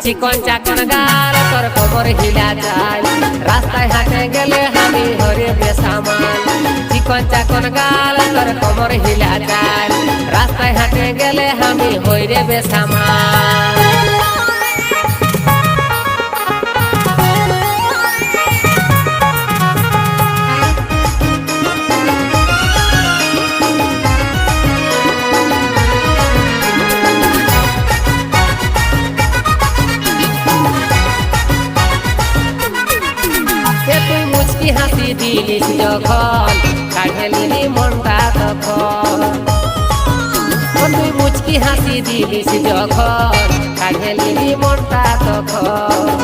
চিকন চাকন গাল তোর কোমর হিলা চাল রাস্তায় হাঁটে গেলে আমি হরে বেসামাল চিকন চাকন গাল তোর কোমর হিলা চাল রাস্তায় হাঁটে গেলে আমি হইরে বেসামাল হাসি দিলিস যখন কাঢ়ে নিলি মনটা তখন তুই মুচকি হাসি দিলিস যখন কাঢ়ে নিলি মনটা তখন